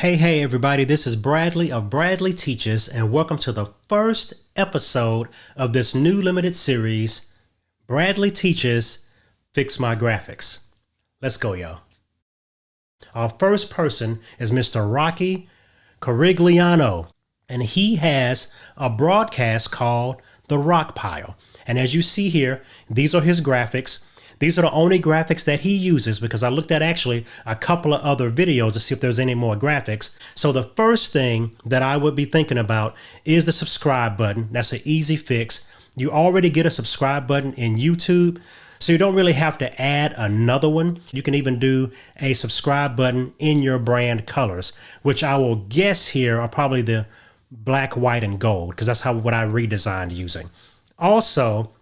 Hey everybody, this is Bradley of Bradley Teaches, and welcome to the first episode of this new limited series, Bradley Teaches Fix My Graphics. Let's go, y'all. Our first person is Mr. Rocky Corigliano, and he has a broadcast called The Rock Pile. And as you see here, these are his graphics. These are the only graphics that he uses because I looked at actually a couple of other videos to see if there's any more graphics. So the first thing that I would be thinking about is the subscribe button. That's an easy fix. You already get a subscribe button in YouTube, so you don't really have to add another one. You can even do a subscribe button in your brand colors, which I will guess here are probably the black, white, and gold because that's what I redesigned using. Also,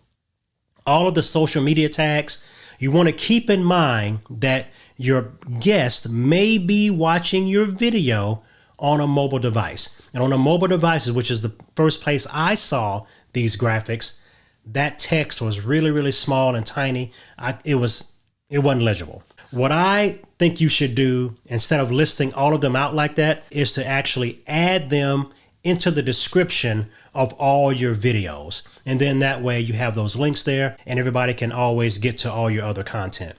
all of the social media tags, you want to keep in mind that your guest may be watching your video on a mobile device. And on a mobile devices, which is the first place I saw these graphics, that text was really small and tiny. It wasn't legible. What I think you should do, instead of listing all of them out like that, is to actually add them into the description of all your videos. And then that way you have those links there and everybody can always get to all your other content.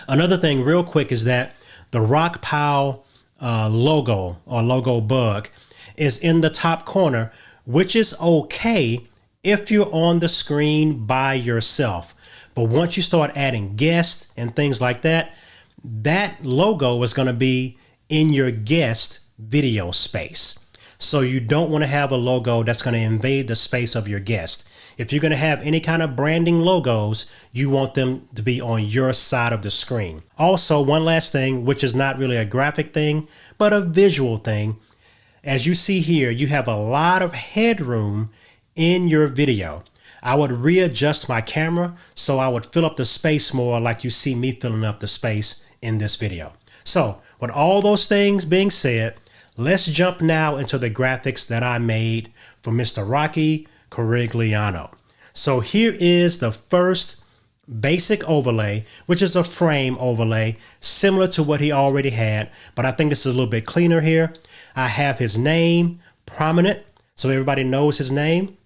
Another thing real quick is that the Rock Pile logo or logo bug is in the top corner, which is okay if you're on the screen by yourself. But once you start adding guests and things like that, that logo is going to be in your guest video space. So you don't want to have a logo that's going to invade the space of your guest. If you're going to have any kind of branding logos, you want them to be on your side of the screen. Also, one last thing, which is not really a graphic thing, but a visual thing. As you see here, you have a lot of headroom in your video. I would readjust my camera so I would fill up the space more like you see me filling up the space in this video. So with all those things being said, let's jump now into the graphics that I made for Mr. Rocky Corigliano. So here is the first basic overlay, which is a frame overlay, similar to what he already had, but I think this is a little bit cleaner here. I have his name prominent, so everybody knows his name,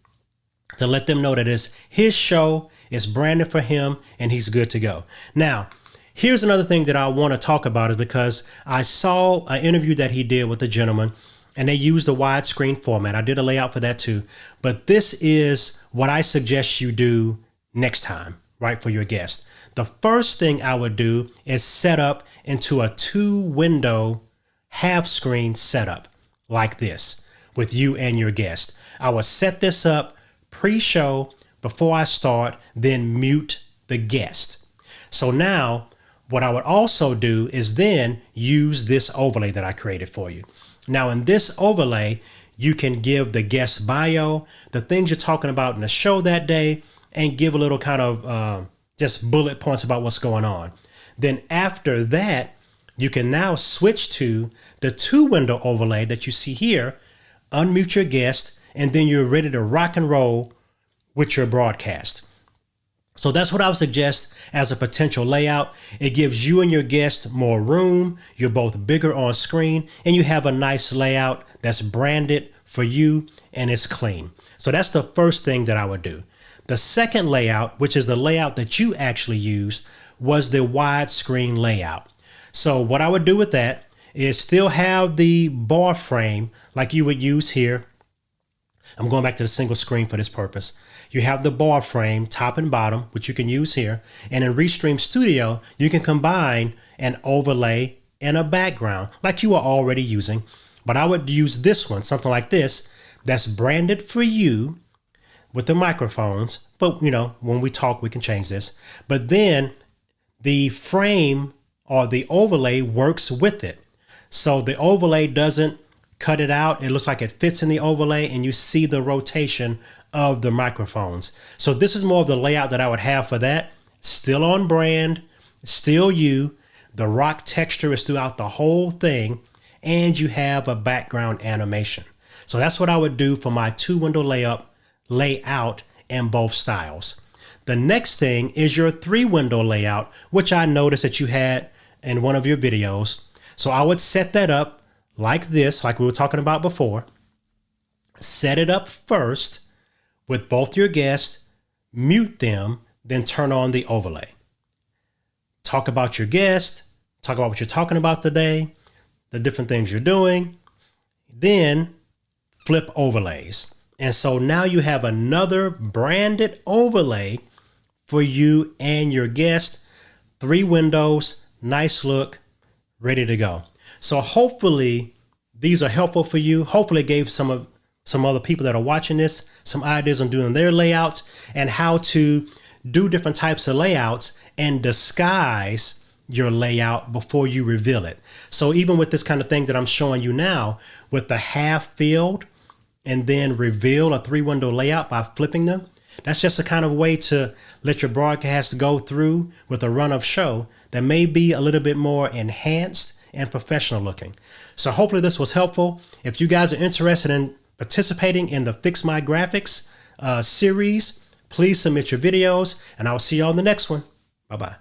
to let them know that it's his show, it's branded for him, and he's good to go. Now, here's another thing that I want to talk about is because I saw an interview that he did with a gentleman and they used the widescreen format. I did a layout for that too, but this is what I suggest you do next time, right, for your guest. The first thing I would do is set up into a 2-window half screen setup like this with you and your guest. I will set this up pre-show before I start, then mute the guest. So now what I would also do is then use this overlay that I created for you. Now in this overlay, you can give the guest bio, the things you're talking about in the show that day, and give a little kind of just bullet points about what's going on. Then after that, you can now switch to the 2-window overlay that you see here, unmute your guest, and then you're ready to rock and roll with your broadcast. So that's what I would suggest as a potential layout. It gives you and your guest more room. You're both bigger on screen and you have a nice layout that's branded for you and it's clean. So that's the first thing that I would do. The second layout, which is the layout that you actually used, was the widescreen layout. So what I would do with that is still have the bar frame like you would use here. I'm going back to the single screen for this purpose. You have the bar frame, top and bottom, which you can use here. And in Restream Studio, you can combine an overlay and a background like you are already using. But I would use this one, something like this, that's branded for you with the microphones. But, you know, when we talk, we can change this. But then the frame or the overlay works with it. So the overlay doesn't cut it out. It looks like it fits in the overlay and you see the rotation of the microphones. So this is more of the layout that I would have for that. Still on brand, still you. The rock texture is throughout the whole thing and you have a background animation. So that's what I would do for my 2-window layout in both styles. The next thing is your 3-window layout, which I noticed that you had in one of your videos. So I would set that up like this, like we were talking about before. Set it up first with both your guests, mute them, then turn on the overlay. Talk about your guest, talk about what you're talking about today, the different things you're doing, then flip overlays. And so now you have another branded overlay for you and your guest. 3 windows, nice look, ready to go. So hopefully these are helpful for you. Hopefully it gave some other people that are watching this some ideas on doing their layouts and how to do different types of layouts and disguise your layout before you reveal it. So even with this kind of thing that I'm showing you now with the half filled and then reveal a 3-window layout by flipping them, that's just a kind of way to let your broadcast go through with a run of show that may be a little bit more enhanced and professional looking. So hopefully this was helpful. If you guys are interested in participating in the Fix My Graphics series, please submit your videos and I'll see you on the next one. Bye-bye.